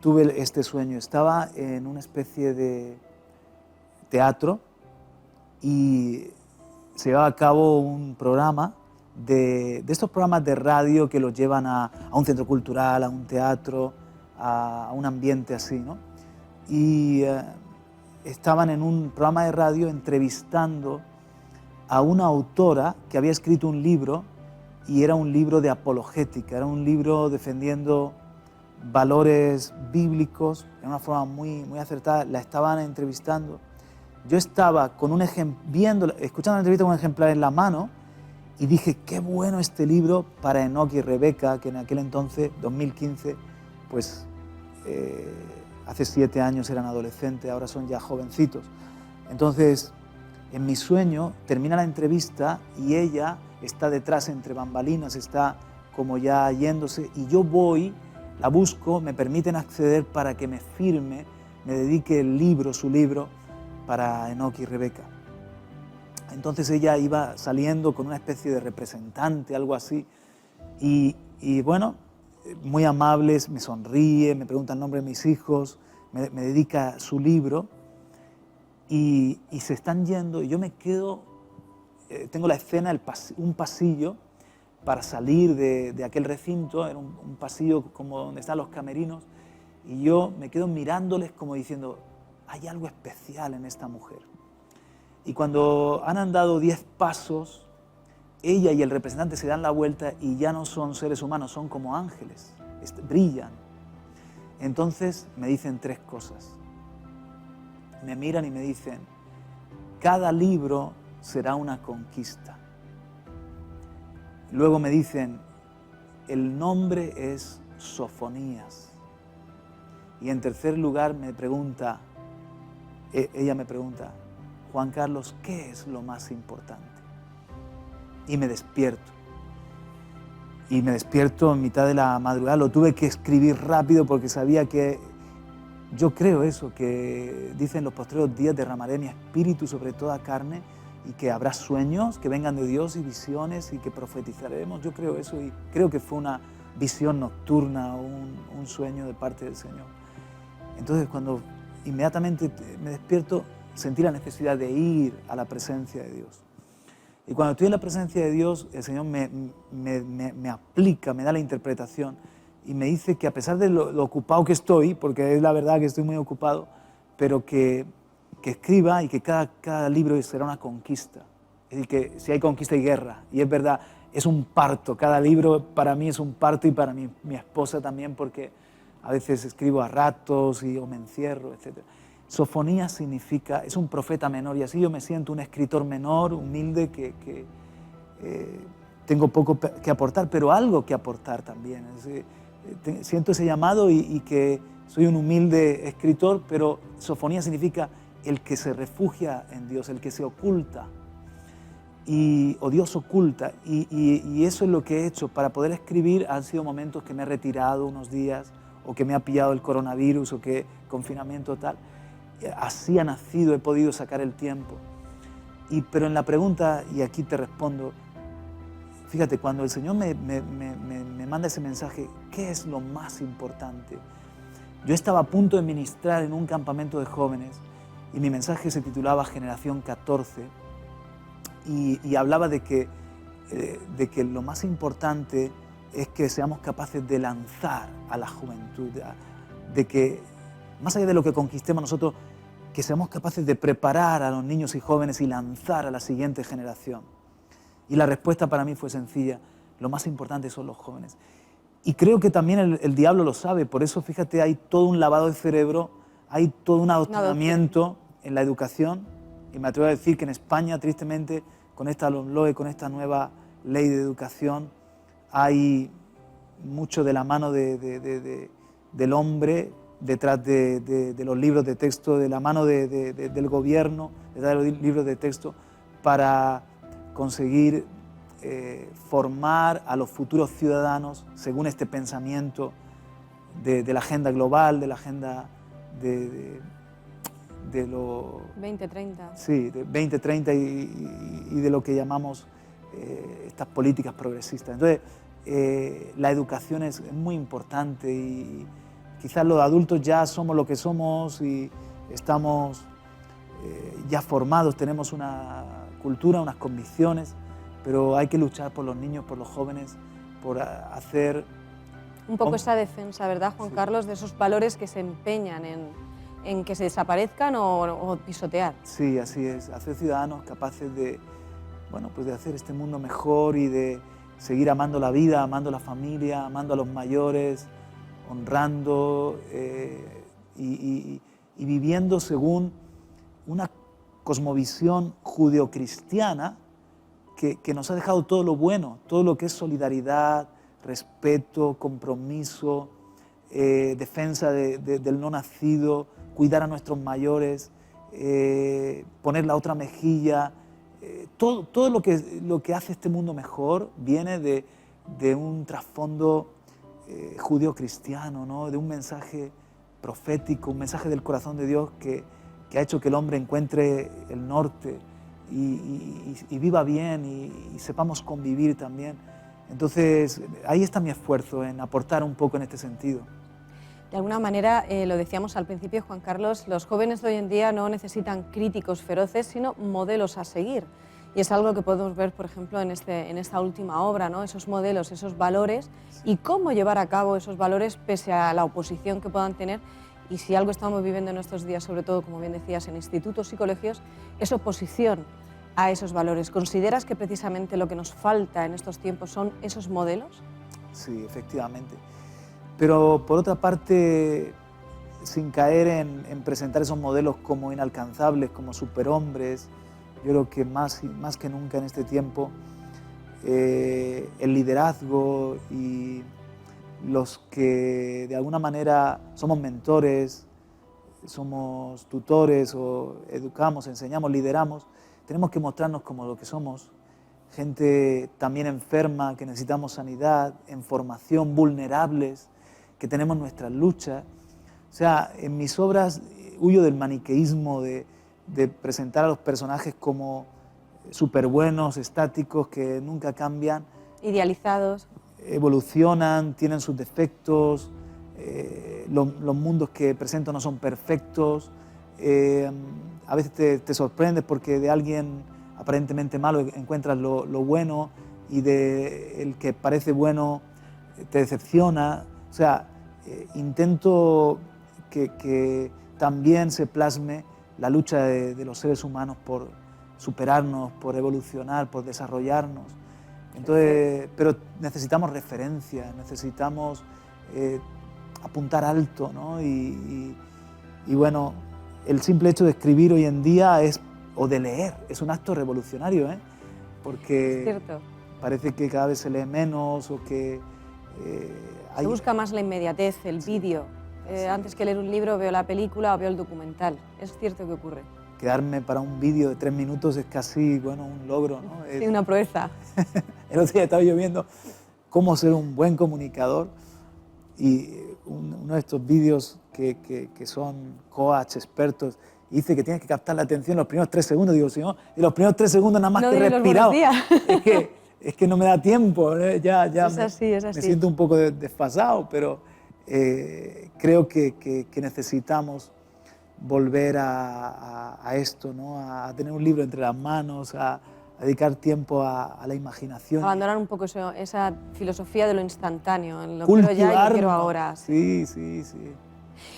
Tuve este sueño, estaba en una especie de teatro y se llevaba a cabo un programa de estos programas de radio que los llevan a un centro cultural, a un teatro, a un ambiente así, ¿no? Y estaban en un programa de radio entrevistando a una autora que había escrito un libro, y era un libro de apologética, era un libro defendiendo valores bíblicos de una forma muy acertada. La estaban entrevistando. Yo estaba con escuchando la entrevista con un ejemplar en la mano, y dije, qué bueno este libro para Enoch y Rebeca, que en aquel entonces, 2015, pues hace 7 años eran adolescentes, ahora son ya jovencitos. Entonces, en mi sueño, termina la entrevista y ella está detrás entre bambalinas, está como ya yéndose, y yo voy, la busco, me permiten acceder para que me firme, me dedique su libro, para Enoch y Rebeca. Entonces ella iba saliendo con una especie de representante, algo así, y bueno, muy amables, me sonríe, me pregunta el nombre de mis hijos, me dedica su libro, y se están yendo, y yo me quedo, tengo la escena, un pasillo para salir de aquel recinto, era un pasillo como donde están los camerinos, y yo me quedo mirándoles como diciendo, hay algo especial en esta mujer. Y cuando han andado 10 pasos, ella y el representante se dan la vuelta y ya no son seres humanos, son como ángeles, brillan. Entonces me dicen 3 cosas. Me miran y me dicen, cada libro será una conquista. Luego me dicen, el nombre es Sofonías. Y en tercer lugar ella me pregunta, Juan Carlos, ¿qué es lo más importante? Y me despierto. Y me despierto en mitad de la madrugada. Lo tuve que escribir rápido porque sabía que yo creo eso, que dicen los postreros días derramaré mi espíritu sobre toda carne, y que habrá sueños que vengan de Dios y visiones y que profetizaremos. Yo creo eso, y creo que fue una visión nocturna, un sueño de parte del Señor. Entonces, cuando inmediatamente me despierto, sentí la necesidad de ir a la presencia de Dios. Y cuando estoy en la presencia de Dios, el Señor me aplica, me da la interpretación, y me dice que a pesar de lo ocupado que estoy, porque es la verdad que estoy muy ocupado, pero que escriba, y que cada libro será una conquista. Es decir, que si hay conquista hay guerra, y es verdad, es un parto. Cada libro para mí es un parto, y para mi esposa también, porque a veces escribo a ratos o me encierro, etc. Sofonía significa, es un profeta menor, y así yo me siento un escritor menor, humilde, que tengo poco que aportar, pero algo que aportar también. Siento ese llamado, y que soy un humilde escritor, pero sofonía significa el que se refugia en Dios, el que se oculta, o Dios oculta, y eso es lo que he hecho. Para poder escribir han sido momentos que me he retirado unos días, o que me ha pillado el coronavirus, o que confinamiento tal. Así ha nacido, he podido sacar el tiempo. Pero en la pregunta, y aquí te respondo, fíjate, cuando el Señor me manda ese mensaje, ¿qué es lo más importante? Yo estaba a punto de ministrar en un campamento de jóvenes, y mi mensaje se titulaba Generación 14, y hablaba de que lo más importante es que seamos capaces de lanzar a la juventud, de que más allá de lo que conquistemos nosotros, que seamos capaces de preparar a los niños y jóvenes y lanzar a la siguiente generación. Y la respuesta para mí fue sencilla: lo más importante son los jóvenes. Y creo que también el diablo lo sabe, por eso fíjate, hay todo un lavado de cerebro, hay todo un adoctrinamiento en la educación, y me atrevo a decir que en España, tristemente, con esta LOMLOE, con esta nueva ley de educación, hay mucho de la mano del hombre detrás de los libros de texto, de la mano del gobierno, detrás de los libros de texto, para conseguir formar a los futuros ciudadanos según este pensamiento de la agenda global, de la agenda de lo... 2030. Sí, de 2030 y de lo que llamamos estas políticas progresistas. Entonces, la educación es muy importante y quizás los adultos ya somos lo que somos y estamos ya formados, tenemos una cultura, unas convicciones, pero hay que luchar por los niños, por los jóvenes, por hacer... Un poco esa defensa, ¿verdad, Juan Sí. Carlos, de esos valores que se empeñan en que se desaparezcan o pisotear? Sí, así es, hacer ciudadanos capaces de, bueno, pues de hacer este mundo mejor y de seguir amando la vida, amando la familia, amando a los mayores, honrando y viviendo según una cosmovisión judeocristiana que nos ha dejado todo lo bueno, todo lo que es solidaridad, respeto, compromiso, defensa del no nacido, cuidar a nuestros mayores, poner la otra mejilla. Todo lo que hace este mundo mejor viene de un trasfondo judío-cristiano, ¿no? De un mensaje profético, un mensaje del corazón de Dios que ha hecho que el hombre encuentre el norte y viva bien y sepamos convivir también. Entonces, ahí está mi esfuerzo, en aportar un poco en este sentido. De alguna manera, lo decíamos al principio, Juan Carlos, los jóvenes de hoy en día no necesitan críticos feroces, sino modelos a seguir. Y es algo que podemos ver, por ejemplo, en esta última obra, ¿no? Esos modelos, esos valores y cómo llevar a cabo esos valores pese a la oposición que puedan tener. Y si algo estamos viviendo en estos días, sobre todo, como bien decías, en institutos y colegios, es oposición a esos valores. ¿Consideras que precisamente lo que nos falta en estos tiempos son esos modelos? Sí, efectivamente. Pero por otra parte, sin caer en presentar esos modelos como inalcanzables, como superhombres, yo creo que más que nunca en este tiempo el liderazgo y los que de alguna manera somos mentores, somos tutores o educamos, enseñamos, lideramos, tenemos que mostrarnos como lo que somos, gente también enferma, que necesitamos sanidad, en formación, vulnerables, que tenemos nuestras luchas. O sea, en mis obras huyo del maniqueísmo de presentar a los personajes como súper buenos, estáticos, que nunca cambian. Idealizados. Evolucionan, tienen sus defectos, los mundos que presento no son perfectos. A veces te sorprendes porque de alguien aparentemente malo encuentras lo bueno y de el que parece bueno te decepciona. O sea, intento que también se plasme la lucha de los seres humanos por superarnos, por evolucionar, por desarrollarnos. Entonces, pero necesitamos referencias, necesitamos apuntar alto, ¿no? Y bueno, el simple hecho de escribir hoy en día o de leer es un acto revolucionario, ¿eh? Porque Cierto. parece que cada vez se lee menos o que Se busca más la inmediatez, el vídeo. Antes que leer un libro veo la película o veo el documental. Es cierto que ocurre. Quedarme para un vídeo de 3 minutos es casi, bueno, un logro, ¿no? Sí, una proeza. El otro día estaba yo viendo cómo ser un buen comunicador y uno de estos vídeos que son coach, expertos, y dice que tienes que captar la atención en los primeros 3 segundos. Digo, si no, en los primeros 3 segundos nada más No que he diré los respirado. buenos días. Es que no me da tiempo, ¿eh? Ya Es así. me siento un poco desfasado, pero creo que necesitamos volver a esto, ¿no? A tener un libro entre las manos, a a dedicar tiempo a la imaginación. Abandonar un poco esa filosofía de lo instantáneo, en lo quiero ya y lo quiero ahora. Sí, sí, sí.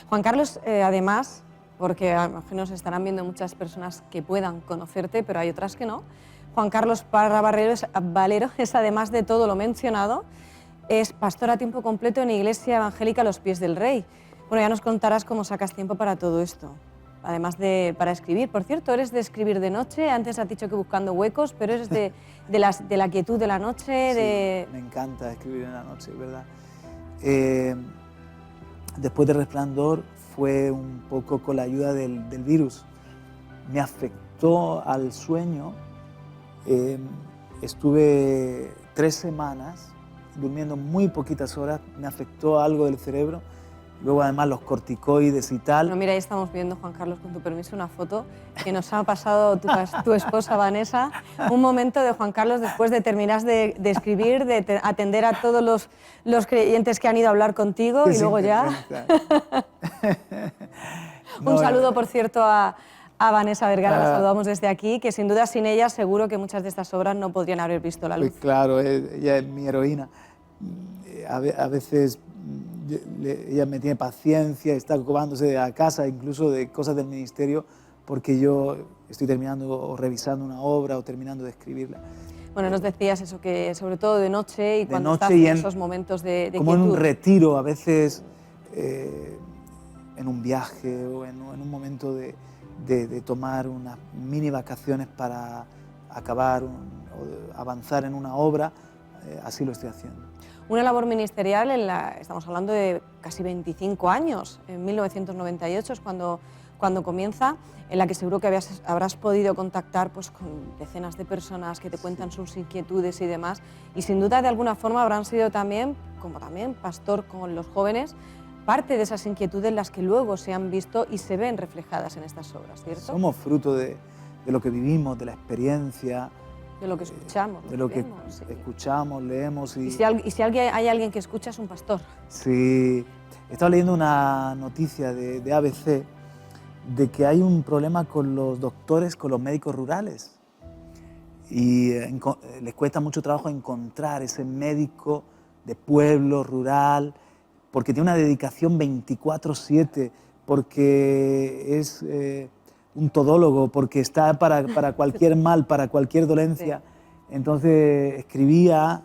Juan Carlos, además, porque a lo mejor nos estarán viendo muchas personas que puedan conocerte, pero hay otras que no, Juan Carlos Parra Valero es, además de todo lo mencionado, es pastor a tiempo completo en Iglesia Evangélica a los Pies del Rey. Bueno, ya nos contarás cómo sacas tiempo para todo esto, además de para escribir. Por cierto, eres de escribir de noche, antes has dicho que buscando huecos, pero eres de la quietud de la noche. Sí, me encanta escribir en la noche, ¿verdad? Después de Resplandor fue un poco con la ayuda del virus. Me afectó al sueño. Estuve 3 semanas durmiendo muy poquitas horas, me afectó algo del cerebro, luego además los corticoides y tal. Bueno, mira, ahí estamos viendo, Juan Carlos, con tu permiso, una foto que nos ha pasado tu esposa Vanessa, un momento de Juan Carlos después de terminar de escribir, de atender a todos los creyentes que han ido a hablar contigo y luego ya... Un saludo, por cierto, a Vanessa Vergara, la saludamos desde aquí, que sin duda sin ella seguro que muchas de estas obras no podrían haber visto la luz. Pues claro, ella es mi heroína. A veces ella me tiene paciencia, está ocupándose de la casa, incluso de cosas del ministerio, porque yo estoy terminando o revisando una obra o terminando de escribirla. Bueno, nos decías eso, que sobre todo de noche y cuando estás en esos momentos de como quietud. En un retiro, a veces en un viaje o en un momento de tomar unas mini vacaciones para acabar o avanzar en una obra, así lo estoy haciendo. Una labor ministerial estamos hablando de casi 25 años, en 1998 es cuando comienza, en la que seguro que habrás podido contactar pues, con decenas de personas que te cuentan sus inquietudes y demás, y sin duda de alguna forma habrán sido también, como también pastor con los jóvenes, parte de esas inquietudes las que luego se han visto y se ven reflejadas en estas obras, ¿cierto? Somos fruto de lo que vivimos, de la experiencia. De lo que escuchamos. De lo que leemos, sí. Escuchamos, leemos. Y si hay alguien que escucha, es un pastor. Sí. Estaba leyendo una noticia de ABC de que hay un problema con los doctores, con los médicos rurales. Y les cuesta mucho trabajo encontrar ese médico de pueblo, rural, porque tiene una dedicación 24/7, porque es un todólogo, porque está para cualquier mal, para cualquier dolencia. Sí. Entonces escribía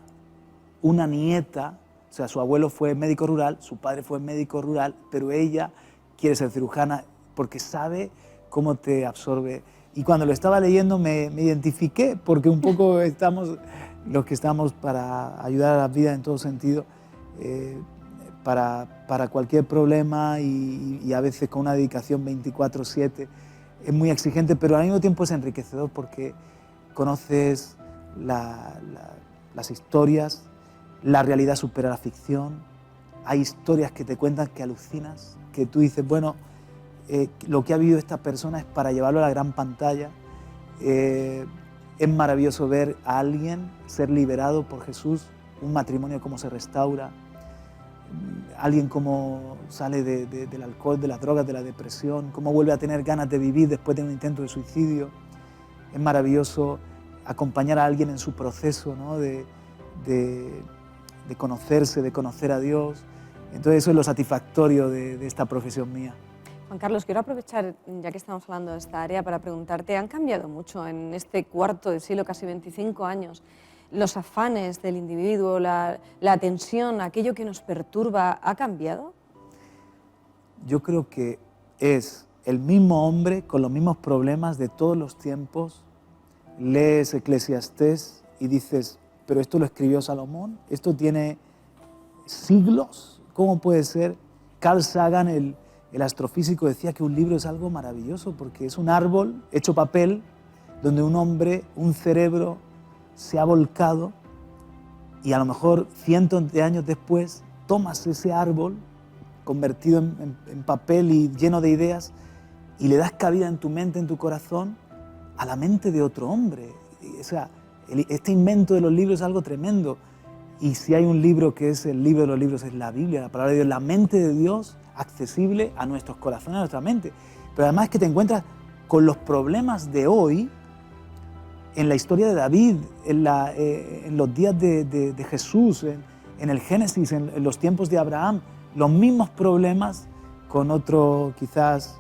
una nieta, o sea, su abuelo fue médico rural, su padre fue médico rural, pero ella quiere ser cirujana porque sabe cómo te absorbe. Y cuando lo estaba leyendo me identifiqué, porque un poco estamos los que estamos para ayudar a la vida en todo sentido, para cualquier problema y a veces con una dedicación 24/7. Es muy exigente, pero al mismo tiempo es enriquecedor porque conoces las historias, la realidad supera la ficción, hay historias que te cuentan que alucinas, que tú dices, bueno, lo que ha vivido esta persona es para llevarlo a la gran pantalla. Es maravilloso ver a alguien ser liberado por Jesús, un matrimonio cómo se restaura, alguien cómo sale del alcohol, de las drogas, de la depresión, cómo vuelve a tener ganas de vivir después de un intento de suicidio. Es maravilloso acompañar a alguien en su proceso, ¿no? de conocerse, de conocer a Dios. Entonces eso es lo satisfactorio de esta profesión mía. Juan Carlos, quiero aprovechar, ya que estamos hablando de esta área, para preguntarte, ¿han cambiado mucho en este cuarto de siglo, casi 25 años, los afanes del individuo, la tensión, aquello que nos perturba, ha cambiado? Yo creo que es el mismo hombre con los mismos problemas de todos los tiempos. Lees Eclesiastés y dices, pero esto lo escribió Salomón, esto tiene siglos, ¿cómo puede ser? Carl Sagan, el astrofísico, decía que un libro es algo maravilloso porque es un árbol hecho papel donde un hombre, un cerebro, se ha volcado y a lo mejor cientos de años después tomas ese árbol convertido en papel y lleno de ideas y le das cabida en tu mente, en tu corazón, a la mente de otro hombre. O sea, este invento de los libros es algo tremendo. Y si hay un libro que es el libro de los libros, es la Biblia, la palabra de Dios, la mente de Dios accesible a nuestros corazones, a nuestra mente. Pero además es que te encuentras con los problemas de hoy en la historia de David, en los días de Jesús, en el Génesis, en los tiempos de Abraham, los mismos problemas con otro quizás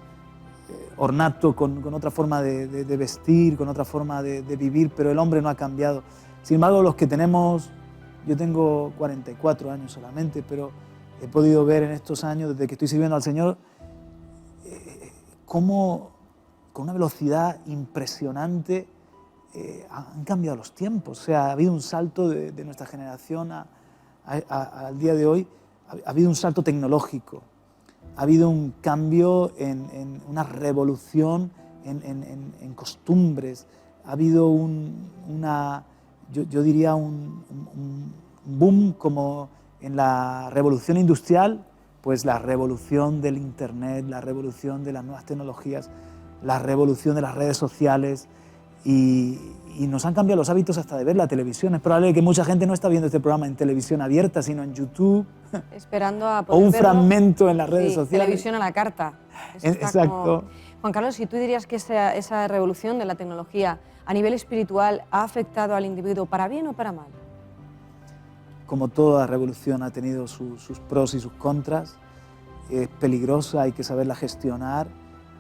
ornato, con otra forma de vestir, con otra forma de vivir, pero el hombre no ha cambiado. Sin embargo, los que tenemos, yo tengo 44 años solamente, pero he podido ver en estos años, desde que estoy sirviendo al Señor, cómo con una velocidad impresionante han cambiado los tiempos. O sea, ha habido un salto de nuestra generación al día de hoy, ha habido un salto tecnológico, ha habido un cambio en una revolución en costumbres, ha habido yo diría un boom como en la revolución industrial, pues la revolución del Internet, la revolución de las nuevas tecnologías, la revolución de las redes sociales, y nos han cambiado los hábitos hasta de ver la televisión. Es probable que mucha gente no está viendo este programa en televisión abierta, sino en YouTube, esperando a o poder un verlo. Fragmento en las redes sociales. Televisión a la carta. Eso está Exacto. Juan Carlos, si tú dirías que esa revolución de la tecnología a nivel espiritual ha afectado al individuo para bien o para mal. Como toda revolución ha tenido sus pros y sus contras, es peligrosa, hay que saberla gestionar,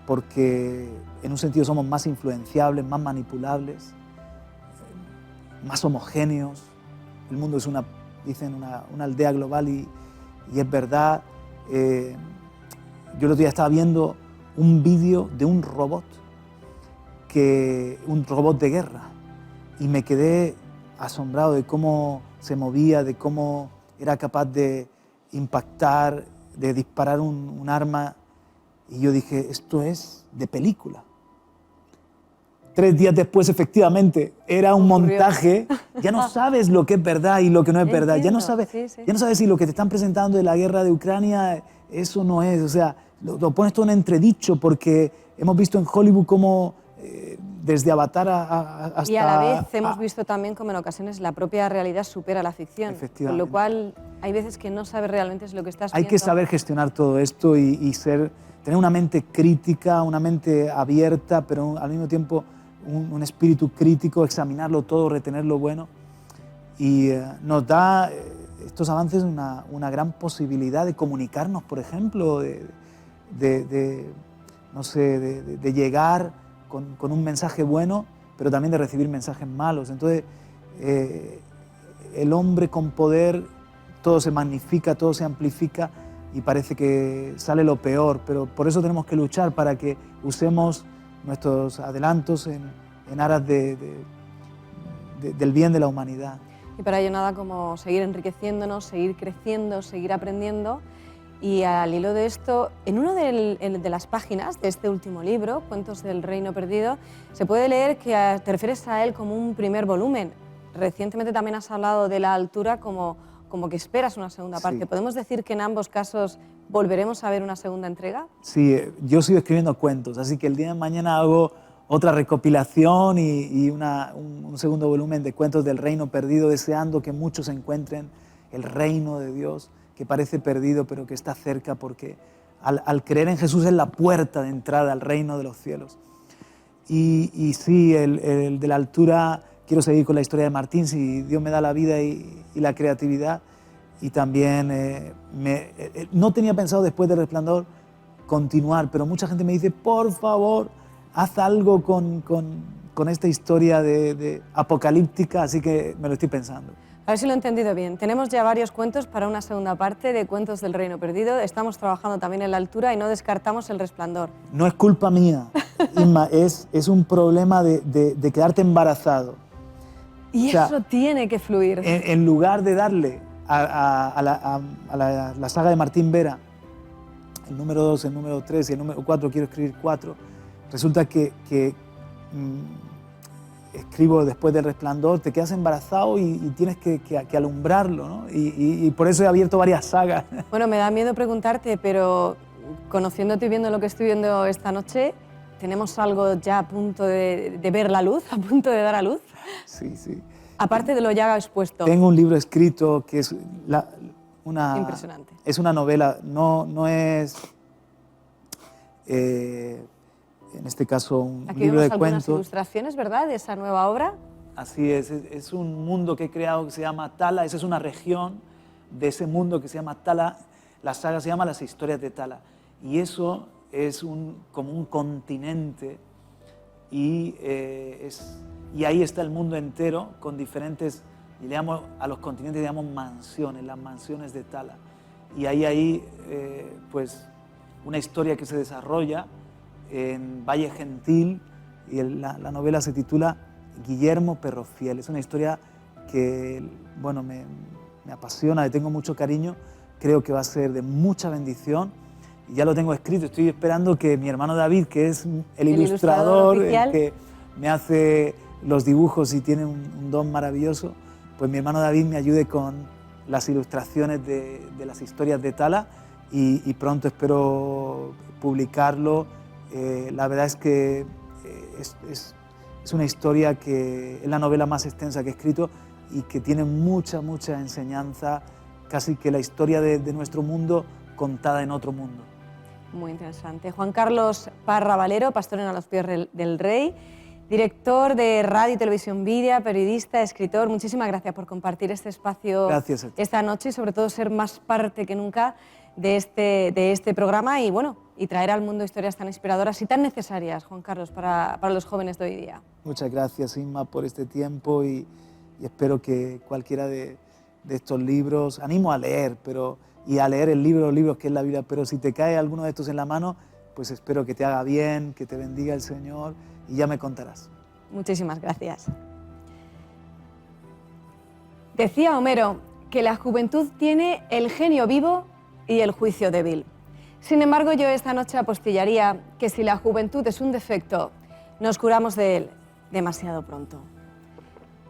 porque en un sentido somos más influenciables, más manipulables, más homogéneos. El mundo es una aldea global y es verdad. Yo el otro día estaba viendo un vídeo de un robot de guerra, y me quedé asombrado de cómo se movía, de cómo era capaz de impactar, de disparar un arma, y yo dije, esto es de película. 3 días después, efectivamente, era un montaje. Ya no sabes lo que es verdad y lo que no es verdad. Ya no sabes si lo que te están presentando de la guerra de Ucrania, eso no es. O sea, lo pones todo en entredicho, porque hemos visto en Hollywood cómo desde Avatar hasta... Y a la vez hemos visto también como en ocasiones la propia realidad supera la ficción. Con lo cual hay veces que no sabes realmente lo que estás viendo. Hay que saber gestionar todo esto y tener una mente crítica, una mente abierta, pero al mismo tiempo un espíritu crítico, examinarlo todo, retener lo bueno. Y nos da estos avances una gran posibilidad de comunicarnos, por ejemplo, de llegar con un mensaje bueno, pero también de recibir mensajes malos. Entonces, el hombre con poder, todo se magnifica, todo se amplifica, y parece que sale lo peor, pero por eso tenemos que luchar para que usemos nuestros adelantos en aras del bien de la humanidad. Y para ello nada como seguir enriqueciéndonos, seguir creciendo, seguir aprendiendo. Y al hilo de esto, en una de las páginas de este último libro, Cuentos del Reino Perdido, se puede leer que te refieres a él como un primer volumen. Recientemente también has hablado de la altura como que esperas una segunda parte. Sí. ¿Podemos decir que en ambos casos volveremos a ver una segunda entrega? Sí, yo sigo escribiendo cuentos, así que el día de mañana hago otra recopilación y un segundo volumen de Cuentos del Reino Perdido, deseando que muchos encuentren el reino de Dios, que parece perdido, pero que está cerca, porque al creer en Jesús es la puerta de entrada al reino de los cielos. Y sí, el de la altura, quiero seguir con la historia de Martín, si Dios me da la vida y la creatividad. Y también no tenía pensado, después de Resplandor, continuar, pero mucha gente me dice, por favor, haz algo con esta historia de apocalíptica, así que me lo estoy pensando. A ver si lo he entendido bien. Tenemos ya varios cuentos para una segunda parte de Cuentos del Reino Perdido. Estamos trabajando también en la altura y no descartamos el Resplandor. No es culpa mía, Inma, es un problema de quedarte embarazado. Y o sea, eso tiene que fluir. En lugar de darle a la saga de Martín Vera, el número 2, el número 3 y el número 4, quiero escribir 4, resulta que escribo después del Resplandor, te quedas embarazado y tienes que alumbrarlo, ¿no? Y por eso he abierto varias sagas. Bueno, me da miedo preguntarte, pero conociéndote y viendo lo que estoy viendo esta noche, ¿tenemos algo ya a punto de ver la luz, a punto de dar a luz? Sí, sí. Aparte de lo ya expuesto. Tengo un libro escrito que es Impresionante. Es una novela, no es en este caso un Aquí libro vemos de algunas cuentos. ilustraciones, ¿verdad?, de esa nueva obra. Así es un mundo que he creado que se llama Tala, esa es una región de ese mundo que se llama Tala, la saga se llama Las historias de Tala, y eso es como un continente, y ahí está el mundo entero con diferentes, y a los continentes le llamamos mansiones, las mansiones de Tala, y ahí hay pues una historia que se desarrolla en Valle Gentil, y la novela se titula Guillermo Perrofiel. Es una historia que, bueno, me apasiona, le tengo mucho cariño, creo que va a ser de mucha bendición, y ya lo tengo escrito, estoy esperando que mi hermano David, que es el ilustrador, el que me hace los dibujos y tiene un don maravilloso, pues mi hermano David me ayude con las ilustraciones de las historias de Tala, y pronto espero publicarlo. La verdad es que es una historia que es la novela más extensa que he escrito y que tiene mucha enseñanza, casi que la historia de nuestro mundo contada en otro mundo. Muy interesante. Juan Carlos Parra Valero, pastor en A los pies del Rey, director de Radio y Televisión Vidia, periodista, escritor. Muchísimas gracias por compartir este espacio esta noche y sobre todo ser más parte que nunca de este programa y, bueno, y traer al mundo historias tan inspiradoras y tan necesarias, Juan Carlos, para los jóvenes de hoy día. Muchas gracias, Inma, por este tiempo y espero que cualquiera de estos libros, animo a leer, y a leer los libros que es la Biblia, pero si te cae alguno de estos en la mano, pues espero que te haga bien, que te bendiga el Señor y ya me contarás. Muchísimas gracias. Decía Homero que la juventud tiene el genio vivo y el juicio débil. Sin embargo, yo esta noche apostillaría que si la juventud es un defecto, nos curamos de él demasiado pronto.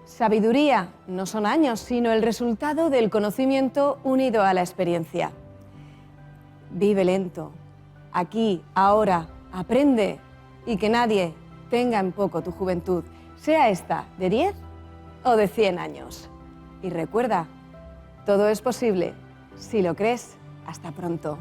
Sabiduría no son años, sino el resultado del conocimiento unido a la experiencia. Vive lento, aquí, ahora, aprende y que nadie tenga en poco tu juventud, sea esta de 10 o de 100 años. Y recuerda, todo es posible si lo crees. Hasta pronto.